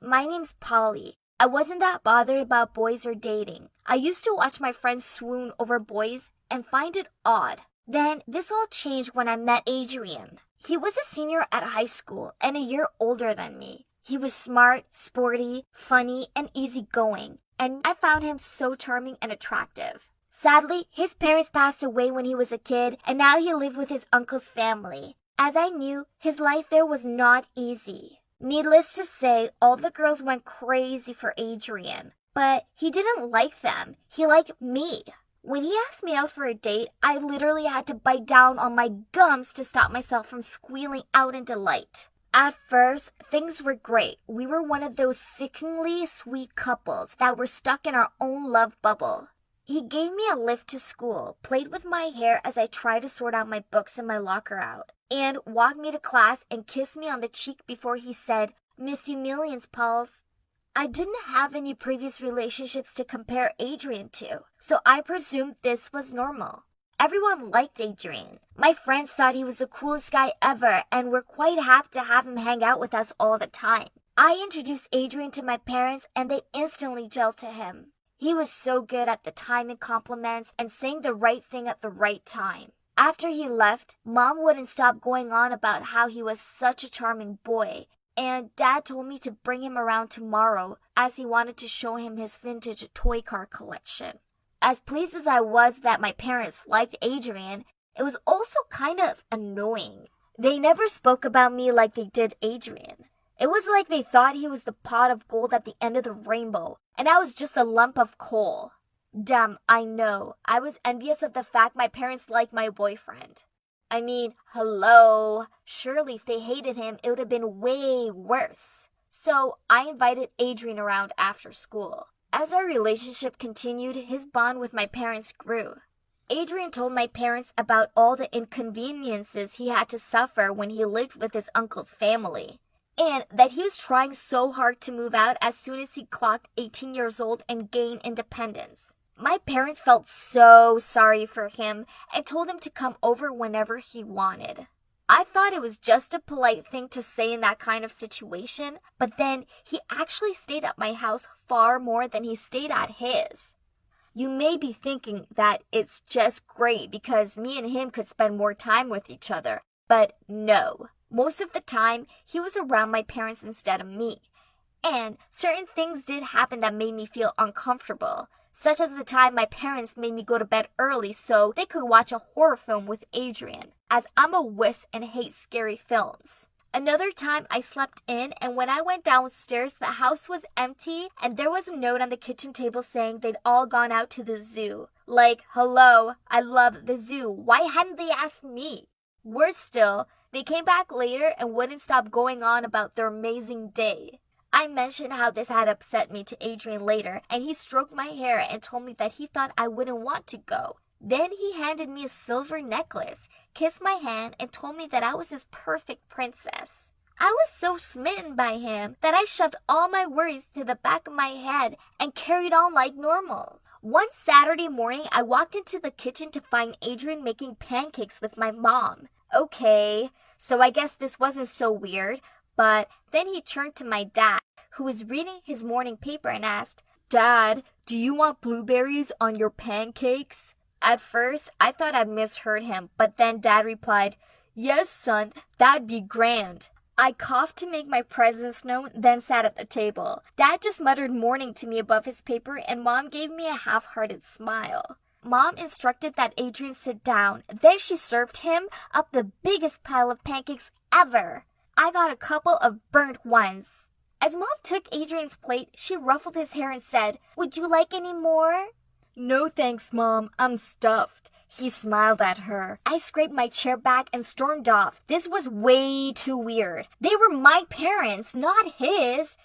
my name's Polly. I wasn't that bothered about boys or dating. I used to watch my friends swoon over boys and find it odd. Then this all changed when I met Adrian. He was a senior at high school and a year older than me. He was smart, sporty, funny, and easygoing, and I found him so charming and attractive. Sadly, his parents passed away when he was a kid, and now he lived with his uncle's family. As I knew, his life there was not easy. Needless to say, all the girls went crazy for Adrian. But he didn't like them. He liked me. When he asked me out for a date, I literally had to bite down on my gums to stop myself from squealing out in delight. At first, things were great. We were one of those sickeningly sweet couples that were stuck in our own love bubble. He gave me a lift to school, played with my hair as I tried to sort out my books in my locker out, and walked me to class and kissed me on the cheek before he said, "Miss you millions, Pauls." I didn't have any previous relationships to compare Adrian to, so I presumed this was normal. Everyone liked Adrian. My friends thought he was the coolest guy ever and were quite happy to have him hang out with us all the time. I introduced Adrian to my parents and they instantly gelled to him. He was so good at the timing compliments and saying the right thing at the right time. After he left, Mom wouldn't stop going on about how he was such a charming boy, and Dad told me to bring him around tomorrow as he wanted to show him his vintage toy car collection. As pleased as I was that my parents liked Adrian, it was also kind of annoying. They never spoke about me like they did Adrian. It was like they thought he was the pot of gold at the end of the rainbow, and I was just a lump of coal. Dumb, I know. I was envious of the fact my parents liked my boyfriend. I mean, hello. Surely if they hated him, it would have been way worse. So I invited Adrian around after school. As our relationship continued, his bond with my parents grew. Adrian told my parents about all the inconveniences he had to suffer when he lived with his uncle's family, and that he was trying so hard to move out as soon as he clocked 18 years old and gained independence. My parents felt so sorry for him and told him to come over whenever he wanted. I thought it was just a polite thing to say in that kind of situation, but then he actually stayed at my house far more than he stayed at his. You may be thinking that it's just great because me and him could spend more time with each other, but no. Most of the time, he was around my parents instead of me. And certain things did happen that made me feel uncomfortable, such as the time my parents made me go to bed early so they could watch a horror film with Adrian, as I'm a wuss and hate scary films. Another time I slept in, and when I went downstairs, the house was empty and there was a note on the kitchen table saying they'd all gone out to the zoo. Like, hello, I love the zoo. Why hadn't they asked me? Worse still, they came back later and wouldn't stop going on about their amazing day. I mentioned how this had upset me to Adrian later, and he stroked my hair and told me that he thought I wouldn't want to go. Then he handed me a silver necklace, kissed my hand, and told me that I was his perfect princess. I was so smitten by him that I shoved all my worries to the back of my head and carried on like normal. One Saturday morning, I walked into the kitchen to find Adrian making pancakes with my mom. Okay, so I guess this wasn't so weird, but then he turned to my dad, who was reading his morning paper, and asked, "Dad, do you want blueberries on your pancakes?" At first, I thought I'd misheard him, but then Dad replied, "Yes, son, that'd be grand." I coughed to make my presence known, then sat at the table. Dad just muttered morning to me above his paper, and Mom gave me a half-hearted smile. Mom instructed that Adrian sit down. Then she served him up the biggest pile of pancakes ever. I got a couple of burnt ones. As Mom took Adrian's plate, she ruffled his hair and said, "Would you like any more?" "No thanks, Mom. I'm stuffed." He smiled at her. I scraped my chair back and stormed off. This was way too weird. They were my parents, not his.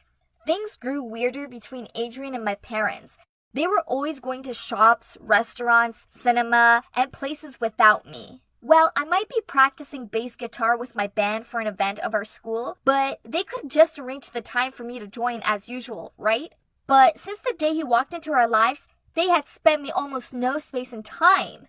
Things grew weirder between Adrian and my parents. They were always going to shops, restaurants, cinema, and places without me. Well, I might be practicing bass guitar with my band for an event of our school, but they could just arrange the time for me to join as usual, right? But since the day he walked into our lives, they had spent me almost no space and time.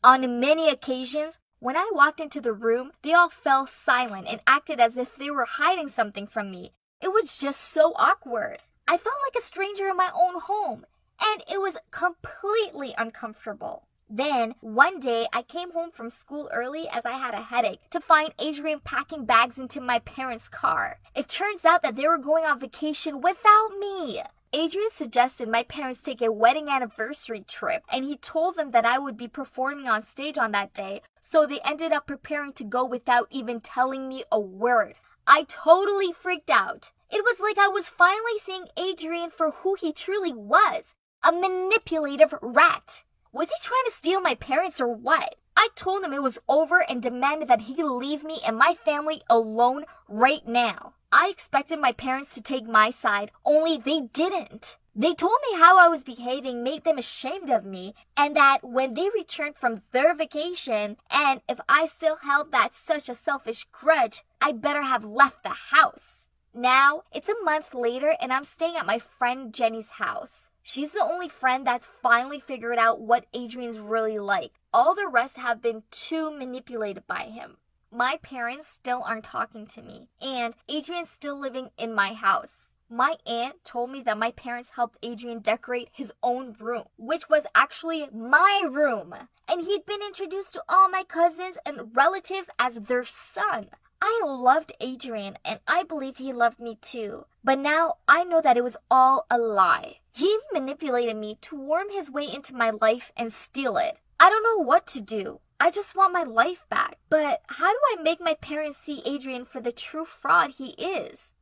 On many occasions, when I walked into the room, they all fell silent and acted as if they were hiding something from me. It was just so awkward. I felt like a stranger in my own home, and it was completely uncomfortable. Then, one day, I came home from school early as I had a headache to find Adrian packing bags into my parents' car. It turns out that they were going on vacation without me. Adrian suggested my parents take a wedding anniversary trip, and he told them that I would be performing on stage on that day, so they ended up preparing to go without even telling me a word. I totally freaked out. It was like I was finally seeing Adrian for who he truly was, a manipulative rat. Was he trying to steal my parents or what? I told him it was over and demanded that he leave me and my family alone right now. I expected my parents to take my side, only they didn't. They told me how I was behaving made them ashamed of me, and that when they returned from their vacation, and if I still held that such a selfish grudge, I better have left the house. Now, it's a month later and I'm staying at my friend Jenny's house. She's the only friend that's finally figured out what Adrian's really like. All the rest have been too manipulated by him. My parents still aren't talking to me, and Adrian's still living in my house. My aunt told me that my parents helped Adrian decorate his own room, which was actually my room. And he'd been introduced to all my cousins and relatives as their son. I loved Adrian, and I believed he loved me too. But now I know that it was all a lie. He manipulated me to worm his way into my life and steal it. I don't know what to do. I just want my life back. But how do I make my parents see Adrian for the true fraud he is?